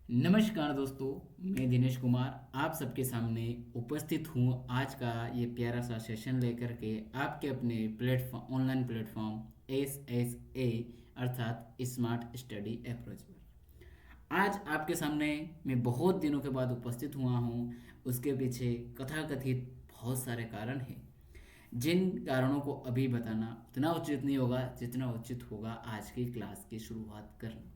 नमस्कार दोस्तों, मैं दिनेश कुमार आप सबके सामने उपस्थित हूँ आज का ये प्यारा सा सेशन लेकर के आपके अपने प्लेटफॉर्म ऑनलाइन प्लेटफॉर्म SSA अर्थात स्मार्ट स्टडी अप्रोच पर। आज आपके सामने मैं बहुत दिनों के बाद उपस्थित हुआ हूँ। उसके पीछे कथाकथित बहुत सारे कारण हैं, जिन कारणों को अभी बताना उतना उचित नहीं होगा जितना उचित होगा आज की क्लास की शुरुआत करना।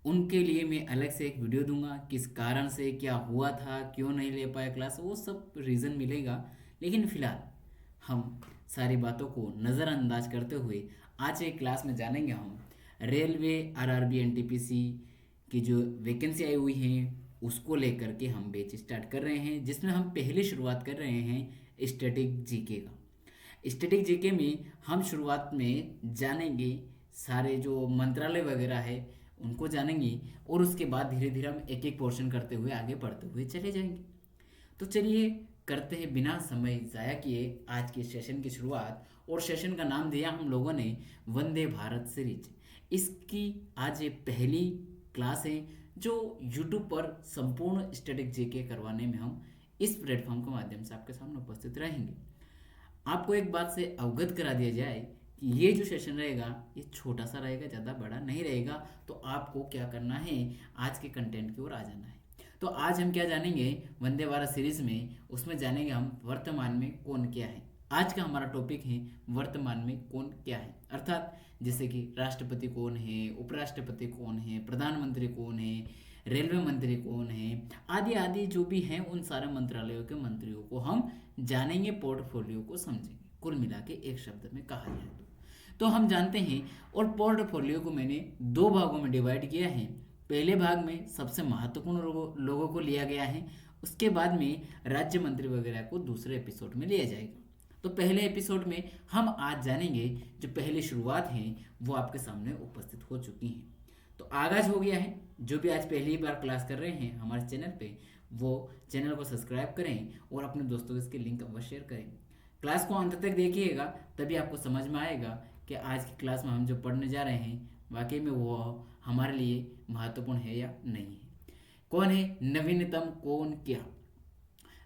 उनके लिए मैं अलग से एक वीडियो दूंगा, किस कारण से क्या हुआ था, क्यों नहीं ले पाया क्लास, वो सब रीज़न मिलेगा। लेकिन फिलहाल हम सारी बातों को नज़रअंदाज करते हुए आज एक क्लास में जानेंगे हम रेलवे RRB NTPC की जो वैकेंसी आई हुई है उसको लेकर के हम बैच स्टार्ट कर रहे हैं, जिसमें हम पहले शुरुआत कर रहे हैं स्टैटिक जीके का। स्टैटिक जीके में हम शुरुआत में जानेंगे सारे जो मंत्रालय वगैरह है उनको जानेंगे, और उसके बाद धीरे धीरे हम एक एक पोर्शन करते हुए आगे बढ़ते हुए चले जाएंगे। तो चलिए करते हैं बिना समय ज़ाया किए आज के सेशन की शुरुआत। और सेशन का नाम दिया हम लोगों ने वंदे भारत सीरीज। इसकी आज ये पहली क्लास है जो यूट्यूब पर संपूर्ण स्टैटिक जीके करवाने में हम इस प्लेटफॉर्म के माध्यम से आपके सामने उपस्थित रहेंगे। आपको एक बात से अवगत करा दिया जाए कि ये जो सेशन रहेगा ये छोटा सा रहेगा, ज़्यादा बड़ा नहीं रहेगा। तो आपको क्या करना है, आज के कंटेंट की ओर आ जाना है। तो आज हम क्या जानेंगे वंदे भारत सीरीज में, उसमें जानेंगे हम वर्तमान में कौन क्या है। आज का हमारा टॉपिक है वर्तमान में कौन क्या है, अर्थात जैसे कि राष्ट्रपति कौन है, उपराष्ट्रपति कौन है, प्रधानमंत्री कौन है, रेलवे मंत्री कौन है, आदि आदि जो भी हैं उन सारे मंत्रालयों के मंत्रियों को हम जानेंगे, पोर्टफोलियो को समझेंगे। कुल मिला के एक शब्द में कहा जाए तो हम जानते हैं। और पोर्टफोलियो को मैंने दो भागों में डिवाइड किया है। पहले भाग में सबसे महत्वपूर्ण लोगों को लिया गया है, उसके बाद में राज्य मंत्री वगैरह को दूसरे एपिसोड में लिया जाएगा। तो पहले एपिसोड में हम आज जानेंगे जो पहली शुरुआत है वो आपके सामने उपस्थित हो चुकी है। तो आगाज हो गया है। जो भी आज पहली बार क्लास कर रहे हैं हमारे चैनल पे, वो चैनल को सब्सक्राइब करें और अपने दोस्तों को इसके लिंक अवश्य शेयर करें। क्लास को अंत तक देखिएगा, तभी आपको समझ में आएगा कि आज की क्लास में हम जो पढ़ने जा रहे हैं वाकई में वो हमारे लिए महत्वपूर्ण है या नहीं है। कौन है नवीनतम कौन क्या,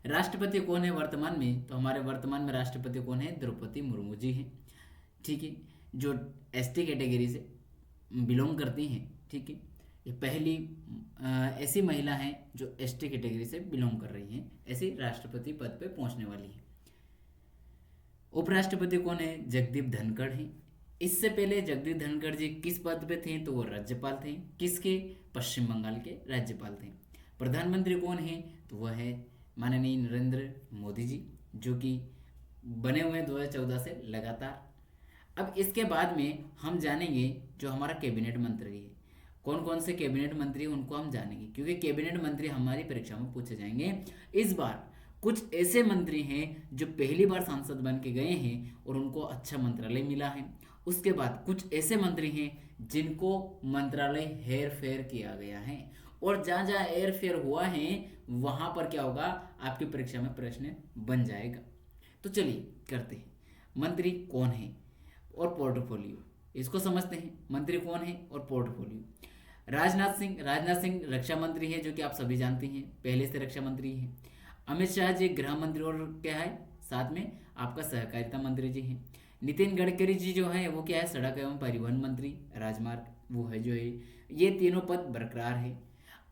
राष्ट्रपति कौन है वर्तमान में, तो हमारे वर्तमान में राष्ट्रपति कौन है, द्रौपदी मुर्मू जी हैं। ठीक है, जो ST कैटेगरी से बिलोंग करती हैं। ठीक है, ये पहली ऐसी महिला हैं जो ST कैटेगरी से बिलोंग कर रही हैं, ऐसी राष्ट्रपति पद पे पहुंचने वाली है। उपराष्ट्रपति कौन है, जगदीप धनखड़ हैं। इससे पहले जगदीप धनखड़ जी किस पद पे थे, तो वो राज्यपाल थे। किसके, पश्चिम बंगाल के राज्यपाल थे। प्रधानमंत्री कौन है, तो वह है माननीय नरेंद्र मोदी जी, जो कि बने हुए हैं 2014 से लगातार। अब इसके बाद में हम जानेंगे जो हमारा कैबिनेट मंत्री है, कौन कौन से कैबिनेट मंत्री हैं उनको हम जानेंगे, क्योंकि कैबिनेट मंत्री हमारी परीक्षा में पूछे जाएंगे। इस बार कुछ ऐसे मंत्री हैं जो पहली बार सांसद बन के गए हैं और उनको अच्छा मंत्रालय मिला है। उसके बाद कुछ ऐसे मंत्री हैं जिनको मंत्रालय हेर फेर किया गया है, और जहाँ जहाँ हेर फेर हुआ है वहाँ पर क्या होगा, आपकी परीक्षा में प्रश्न बन जाएगा। तो चलिए करते हैं, मंत्री कौन है और पोर्टफोलियो, इसको समझते हैं। मंत्री कौन है और पोर्टफोलियो। राजनाथ सिंह रक्षा मंत्री है, जो कि आप सभी जानते हैं, पहले से रक्षा मंत्री हैं। अमित शाह जी गृह मंत्री, और क्या है साथ में आपका सहकारिता मंत्री जी हैं। नितिन गडकरी जी जो है वो क्या है, सड़क एवं परिवहन मंत्री, राजमार्ग वो है जो है। ये तीनों पद बरकरार है।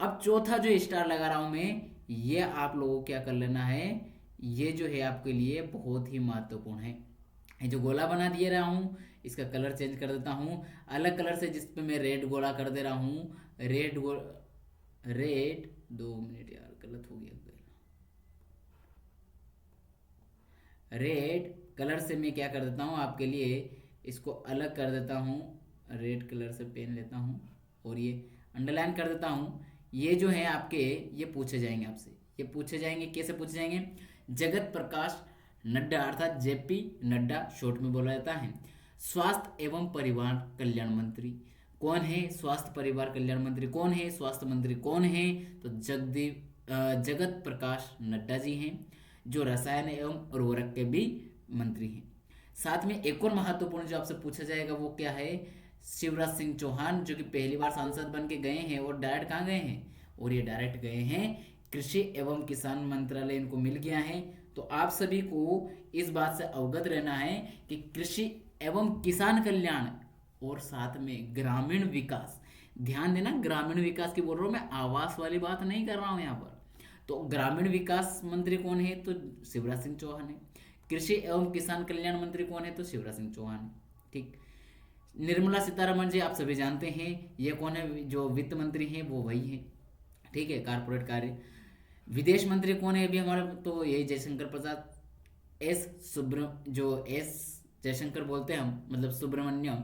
अब चौथा जो स्टार लगा रहा हूं मैं, ये आप लोगों को क्या कर लेना है, ये जो है आपके लिए बहुत ही महत्वपूर्ण है। ये जो गोला बना दिए रहा हूँ इसका कलर चेंज कर देता हूँ अलग कलर से, जिस पे मैं रेड गोला कर दे रहा हूँ। रेड 2 मिनट यार, गलत हो गया। रेड कलर से मैं क्या कर देता हूँ आपके लिए, इसको अलग कर देता हूँ। रेड कलर से पेन लेता हूँ और ये अंडरलाइन कर देता हूँ। ये जो है आपके, ये पूछे जाएंगे आपसे। ये पूछे जाएंगे, कैसे पूछे जाएंगे, जगत प्रकाश नड्डा अर्थात JP नड्डा शॉर्ट में बोला जाता है, स्वास्थ्य एवं परिवार कल्याण मंत्री कौन है, स्वास्थ्य परिवार कल्याण मंत्री कौन है, स्वास्थ्य मंत्री कौन है, तो जगत प्रकाश नड्डा जी हैं, जो रसायन एवं उर्वरक के भी मंत्री हैं। साथ में एक और महत्वपूर्ण जो आपसे पूछा जाएगा वो क्या है, शिवराज सिंह चौहान, जो कि पहली बार सांसद बन के गए हैं और डायरेक्ट कहाँ गए हैं, और ये डायरेक्ट गए हैं कृषि एवं किसान मंत्रालय इनको मिल गया है। तो आप सभी को इस बात से अवगत रहना है कि कृषि एवं किसान कल्याण और साथ में ग्रामीण विकास, ध्यान देना ग्रामीण विकास की बोल रहा हूँ मैं, आवास वाली बात नहीं कर रहा हूँ यहाँ पर। तो ग्रामीण विकास मंत्री कौन है, तो शिवराज सिंह चौहान है। कृषि एवं किसान कल्याण मंत्री कौन है, तो शिवराज सिंह चौहान है। ठीक। निर्मला सीतारमण जी आप सभी जानते हैं ये कौन है, जो वित्त मंत्री हैं वो वही है। ठीक है, कारपोरेट कार्य। विदेश मंत्री कौन है अभी हमारे, तो यही जयशंकर प्रसाद, एस जयशंकर बोलते हैं हम, मतलब सुब्रमण्यम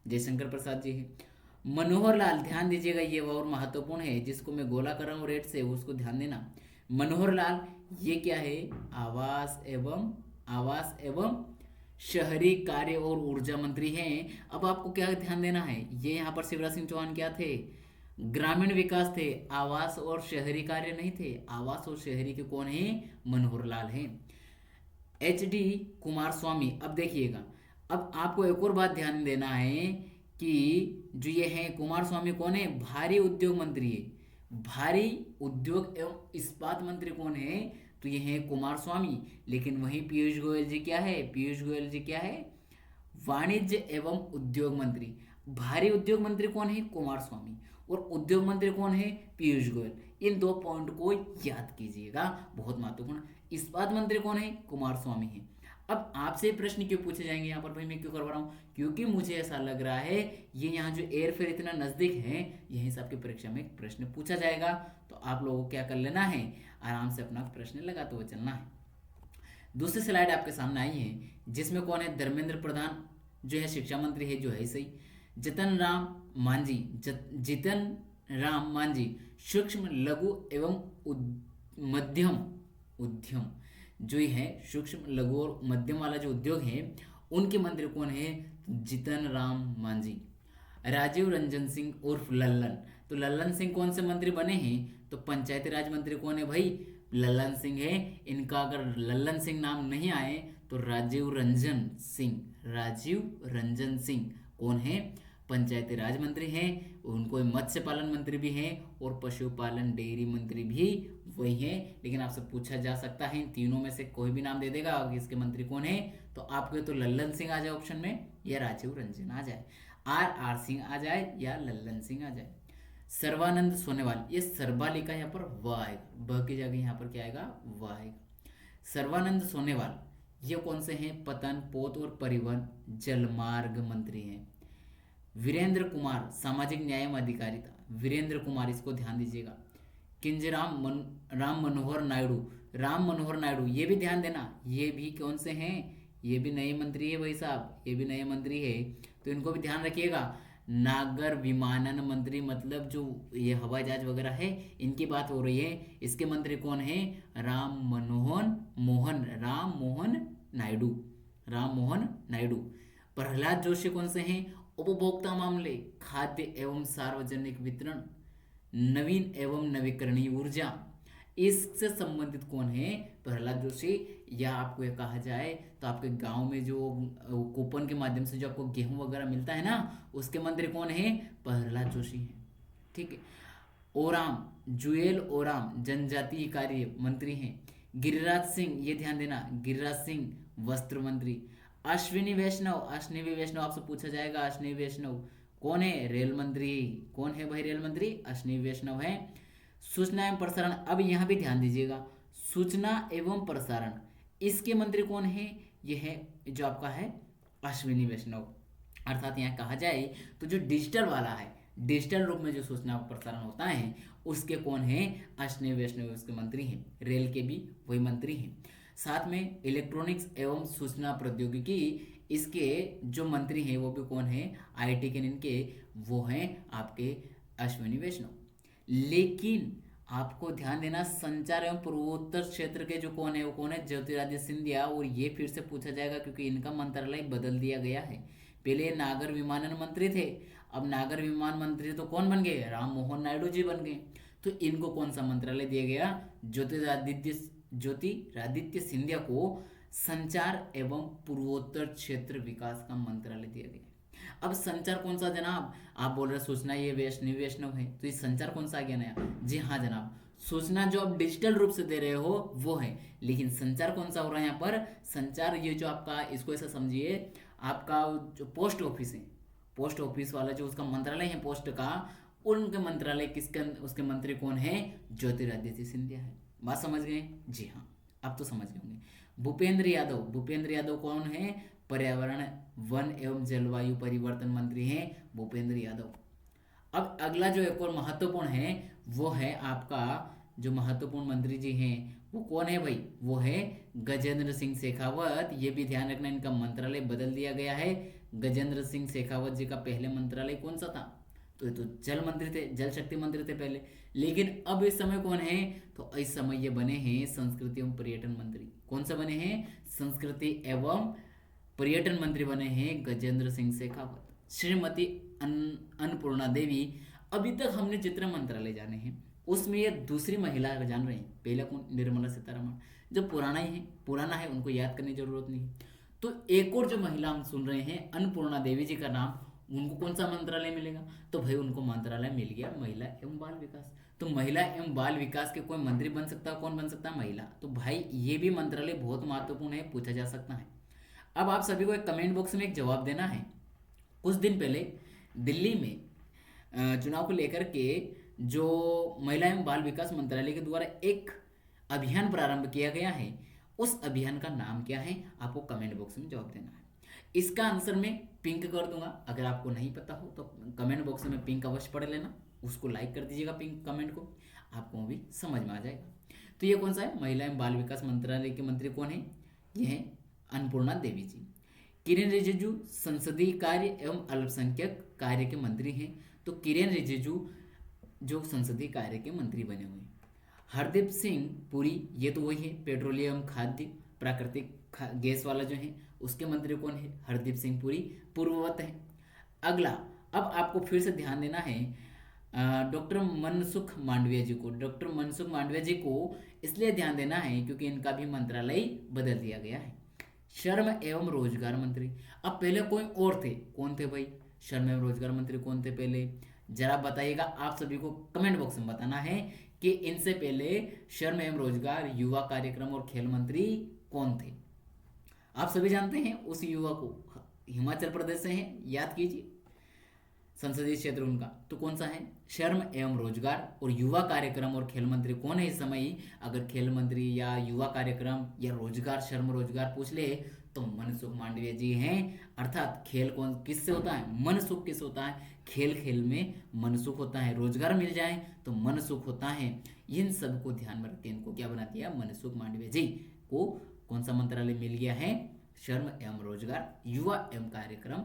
जयशंकर प्रसाद जी है। मनोहर लाल, ध्यान दीजिएगा ये और महत्वपूर्ण है, जिसको मैं गोला कर रहा हूँ रेड से उसको ध्यान देना। मनोहर लाल ये क्या है, आवास एवं शहरी कार्य और ऊर्जा मंत्री हैं। अब आपको क्या ध्यान देना है, ये यहाँ पर शिवराज सिंह चौहान क्या थे, ग्रामीण विकास थे, आवास और शहरी कार्य नहीं थे। आवास और शहरी के कौन है, मनोहर लाल हैं। HD कुमार स्वामी, अब देखिएगा, अब आपको एक और बात ध्यान देना है कि जो ये है कुमार स्वामी कौन है, भारी उद्योग मंत्री है। भारी उद्योग एवं इस्पात मंत्री कौन है, तो ये है कुमार स्वामी। लेकिन वहीं पीयूष गोयल जी क्या है, पीयूष गोयल जी क्या है, वाणिज्य एवं उद्योग मंत्री। भारी उद्योग मंत्री कौन है, कुमार स्वामी, और उद्योग मंत्री कौन है, पीयूष गोयल। इन दो पॉइंट को याद कीजिएगा, बहुत महत्वपूर्ण। इस्पात मंत्री कौन है, कुमार स्वामी है। अब आपसे प्रश्न क्यों पूछे जाएंगे यहाँ पर भाई, मैं क्यों करवा रहा हूँ, क्योंकि मुझे ऐसा लग रहा है ये यहाँ जो एयरफेयर इतना नजदीक है, यहीं से आपकी परीक्षा में प्रश्न पूछा जाएगा। तो आप लोगों को क्या कर लेना है, आराम से अपना प्रश्न लगाते हुए चलना है। दूसरी स्लाइड आपके सामने आई है, जिसमें कौन है, धर्मेंद्र प्रधान जो है शिक्षा मंत्री है, जो है सही। जितन राम मांझी सूक्ष्म लघु एवं मध्यम उद्यम, जो है सूक्ष्म लघु और मध्यम वाला जो उद्योग है, उनके मंत्री कौन है, जितन राम मांझी। राजीव रंजन सिंह उर्फ लल्लन, तो लल्लन सिंह कौन से मंत्री बने हैं, तो पंचायती राज मंत्री कौन है भाई, लल्लन सिंह है। इनका अगर लल्लन सिंह नाम नहीं आए तो राजीव रंजन सिंह कौन है, पंचायती राज मंत्री हैं। उनको मत्स्य पालन मंत्री भी हैं और पशुपालन डेयरी मंत्री भी वही हैं। लेकिन आपसे पूछा जा सकता है इन तीनों में से कोई भी नाम दे देगा इसके मंत्री कौन है, तो आपको तो लल्लन सिंह आ जाए ऑप्शन में, या राजीव रंजन आ जाए, आर सिंह आ जाए, या लल्लन सिंह आ जाए। सर्बानंद सोनेवाल, ये सर्बा लिखा है यहाँ पर व आएगा, ब की जगह यहाँ पर क्या आएगा, व आएगा। सर्बानंद सोनेवाल ये कौन से हैं, पतन पोत और परिवहन जलमार्ग मंत्री हैं। वीरेंद्र कुमार सामाजिक न्याय एवं अधिकारिता, वीरेंद्र कुमार इसको ध्यान दीजिएगा। राम मनोहर नायडू ये भी ध्यान देना, ये भी कौन से हैं, ये भी नए मंत्री है भाई साहब, ये भी नए मंत्री है, तो इनको भी ध्यान रखिएगा। नागर विमानन मंत्री, मतलब जो ये हवाई जहाज वगैरह है इनकी बात हो रही है, इसके मंत्री कौन है, राम मोहन नायडू। प्रहलाद जोशी कौन से हैं, उपभोक्ता मामले, खाद्य एवं सार्वजनिक वितरण, नवीन एवं नवीकरणीय ऊर्जा, इससे संबंधित कौन है, प्रहलाद जोशी। या आपको ये कहा जाए तो आपके गांव में जो कूपन के माध्यम से जो आपको गेहूं वगैरह मिलता है ना, उसके मंत्री कौन है, प्रहलाद जोशी हैं। ठीक है। जुएल ओराम जनजातीय कार्य मंत्री हैं। गिरिराज सिंह, ये ध्यान देना, गिरिराज सिंह वस्त्र मंत्री। अश्विनी वैष्णव आपसे पूछा जाएगा, अश्विनी वैष्णव कौन है, रेल मंत्री। कौन है भाई रेल मंत्री, अश्विनी वैष्णव है। सूचना एवं प्रसारण, अब यहाँ भी ध्यान दीजिएगा, सूचना एवं प्रसारण इसके मंत्री कौन है, यह है जो आपका है अश्विनी वैष्णव। अर्थात यहाँ कहा जाए तो जो डिजिटल वाला है, डिजिटल रूप में जो सूचना प्रसारण होता है उसके कौन है, अश्विनी वैष्णव उसके मंत्री हैं। रेल के भी वही मंत्री हैं। साथ में इलेक्ट्रॉनिक्स एवं सूचना प्रौद्योगिकी, इसके जो मंत्री हैं वो भी कौन है, IT के इनके वो हैं आपके अश्विनी वैष्णव। लेकिन आपको ध्यान देना, संचार एवं पूर्वोत्तर क्षेत्र के जो कौन है वो कौन है, ज्योतिरादित्य सिंधिया। और ये फिर से पूछा जाएगा क्योंकि इनका मंत्रालय बदल दिया गया है। पहले नागर विमानन मंत्री थे, अब नागर विमान मंत्री तो कौन बन गए, राम मोहन नायडू जी बन गए। तो इनको कौन सा मंत्रालय दिया गया, ज्योतिरादित्य सिंधिया को संचार एवं पूर्वोत्तर क्षेत्र विकास का मंत्रालय दिया गया। अब संचार कौन सा जनाब, आप बोल रहे सूचना ये वैष्णव वैष्णव है, तो ये संचार कौन सा आ गया नया? जी हाँ जनाब, सूचना जो आप डिजिटल रूप से दे रहे हो वो है, लेकिन संचार कौन सा हो रहा है यहाँ पर? संचार ये जो आपका, इसको ऐसा समझिए, आपका जो पोस्ट ऑफिस है, पोस्ट ऑफिस वाला जो उसका मंत्रालय है पोस्ट का, उनके मंत्रालय किसके, उसके मंत्री कौन है? ज्योतिरादित्य सिंधिया है। बात समझ गए? जी हाँ, अब तो समझ गए होंगे। भूपेंद्र यादव, भूपेंद्र यादव कौन है? पर्यावरण वन एवं जलवायु परिवर्तन मंत्री हैं भूपेंद्र यादव। अब अगला जो एक और महत्वपूर्ण है वो है आपका, जो महत्वपूर्ण मंत्री जी हैं वो कौन है भाई? वो है गजेंद्र सिंह शेखावत। ये भी ध्यान रखना, इनका मंत्रालय बदल दिया गया है। गजेंद्र सिंह शेखावत जी का पहले मंत्रालय कौन सा था? तो ये तो जल मंत्री थे, जल शक्ति मंत्री थे पहले, लेकिन अब इस समय कौन है? तो इस समय ये बने हैं संस्कृति एवं पर्यटन मंत्री। कौन सा बने हैं? संस्कृति एवं पर्यटन मंत्री बने हैं गजेंद्र सिंह शेखावत। श्रीमती अन्नपूर्णा देवी, अभी तक हमने जितने मंत्रालय जाने हैं उसमें ये दूसरी महिला जान रहे हैं। पहले कौन? निर्मला सीतारमण। जो पुराना ही है, पुराना है, उनको याद करने की जरूरत नहीं। तो एक और जो महिला हम सुन रहे हैं अन्नपूर्णा देवी जी का नाम, उनको कौन सा मंत्रालय मिलेगा? तो भाई उनको मंत्रालय मिल गया महिला एवं बाल विकास। तो महिला एवं बाल विकास के कोई मंत्री बन सकता है, कौन बन सकता है? महिला। तो भाई ये भी मंत्रालय बहुत महत्वपूर्ण है, पूछा जा सकता है। अब आप सभी को एक कमेंट बॉक्स में एक जवाब देना है। कुछ दिन पहले दिल्ली में चुनाव को लेकर के जो महिला एवं बाल विकास मंत्रालय के द्वारा एक अभियान प्रारंभ किया गया है, उस अभियान का नाम क्या है? आपको कमेंट बॉक्स में जवाब देना है। इसका आंसर मैं पिंक कर दूंगा, अगर आपको नहीं पता हो तो कमेंट बॉक्स में पिंक अवश्य पढ़ लेना, उसको लाइक कर दीजिएगा पिंक कमेंट को, आपको भी समझ में आ जाएगा। तो ये कौन सा है? महिला एवं बाल विकास मंत्रालय के मंत्री कौन है? ये है अन्नपूर्णा देवी जी। किरेन रिजिजू संसदीय कार्य एवं अल्पसंख्यक कार्य के मंत्री हैं। तो किरेन रिजिजू जो संसदीय कार्य के मंत्री बने हुए हैं। हरदीप सिंह पुरी, ये तो वही है पेट्रोलियम खाद्य प्राकृतिक गैस वाला जो है, उसके मंत्री कौन है? हरदीप सिंह पुरी, पूर्ववत है। अगला, अब आपको फिर से ध्यान देना है डॉक्टर मनसुख मांडविया जी को। डॉक्टर मनसुख मांडविया जी को इसलिए ध्यान देना है क्योंकि इनका भी मंत्रालय बदल दिया गया है। श्रम एवं रोजगार मंत्री, अब पहले कोई और थे, कौन थे भाई? श्रम एवं रोजगार मंत्री कौन थे पहले? जरा बताइएगा, आप सभी को कमेंट बॉक्स में बताना है कि इनसे पहले श्रम एवं रोजगार, युवा कार्यक्रम और खेल मंत्री कौन थे? आप सभी जानते हैं उस युवा को, हिमाचल प्रदेश से हैं, याद कीजिए संसदीय क्षेत्र उनका। तो कौन सा है? श्रम एवं रोजगार और युवा कार्यक्रम और खेल मंत्री कौन है इस समय? अगर खेल मंत्री या युवा कार्यक्रम या रोजगार, श्रम रोजगार पूछ ले तो मनसुख मांडविया जी हैं। अर्थात खेल कौन किससे होता है? मनसुख किस होता है? खेल खेल में मनसुख होता है, रोजगार मिल जाए तो मनसुख होता है। इन सब को ध्यान में रख के इनको क्या बना दिया? मनसुख मांडविया जी को कौन सा मंत्रालय मिल गया है? श्रम एवं रोजगार, युवा एवं कार्यक्रम,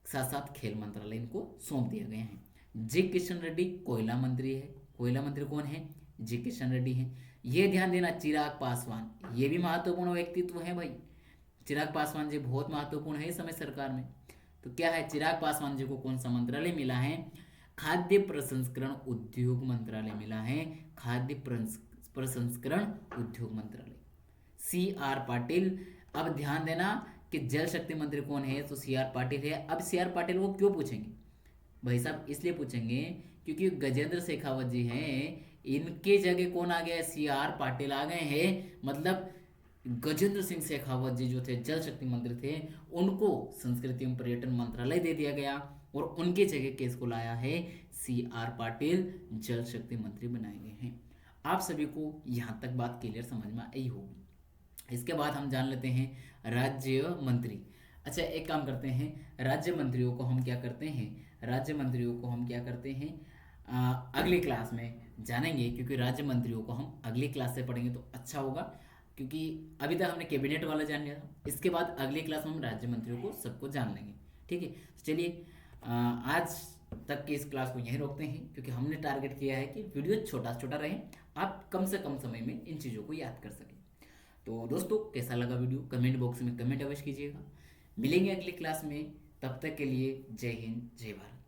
साथ साथ खेल मंत्रालय इनको सौंप दिया गया है। जी किशन रेड्डी कोयला मंत्री है। कोयला मंत्री कौन है? जी किशन रेड्डी है। ये ध्यान देना, चिराग पासवान, ये भी महत्वपूर्ण व्यक्तित्व है भाई। चिराग पासवान जी बहुत महत्वपूर्ण है इस समय सरकार में। तो क्या है? चिराग पासवान जी को कौन सा मंत्रालय मिला है? खाद्य प्रसंस्करण उद्योग मंत्रालय मिला है। खाद्य प्रसंस्करण उद्योग मंत्रालय। सी आर पाटिल, अब ध्यान देना कि जल शक्ति मंत्री कौन है? तो सी आर पाटिल है। अब सी आर पाटिल वो क्यों पूछेंगे भाई साहब? इसलिए पूछेंगे क्योंकि गजेंद्र शेखावत जी हैं, इनके जगह कौन आ गया? सी आर पाटिल आ गए हैं। मतलब गजेंद्र सिंह शेखावत जी जो थे जल शक्ति मंत्री थे, उनको संस्कृति एवं पर्यटन मंत्रालय दे दिया गया और उनके जगह किसको लाया है? सी आर पाटिल जल शक्ति मंत्री बनाए गए हैं। आप सभी को यहाँ तक बात क्लियर समझ में आई होगी। इसके बाद हम जान लेते हैं राज्य मंत्री। अच्छा, एक काम करते हैं, राज्य मंत्रियों को हम क्या करते हैं? राज्य मंत्रियों को हम क्या करते हैं? अगली क्लास में जानेंगे, क्योंकि राज्य मंत्रियों को हम अगली क्लास से पढ़ेंगे तो अच्छा होगा, क्योंकि अभी तक हमने कैबिनेट वाला जान लिया था। इसके बाद अगली क्लास में हम राज्य मंत्रियों को सबको जान लेंगे। ठीक है, तो चलिए आज तक की इस क्लास को यहीं रोकते हैं, क्योंकि हमने टारगेट किया है कि वीडियो छोटा छोटा रहे, आप कम से कम समय में इन चीज़ों को याद कर सकें। तो दोस्तों, कैसा लगा वीडियो? कमेंट बॉक्स में कमेंट अवश्य कीजिएगा। मिलेंगे अगली क्लास में, तब तक के लिए जय हिंद, जय भारत।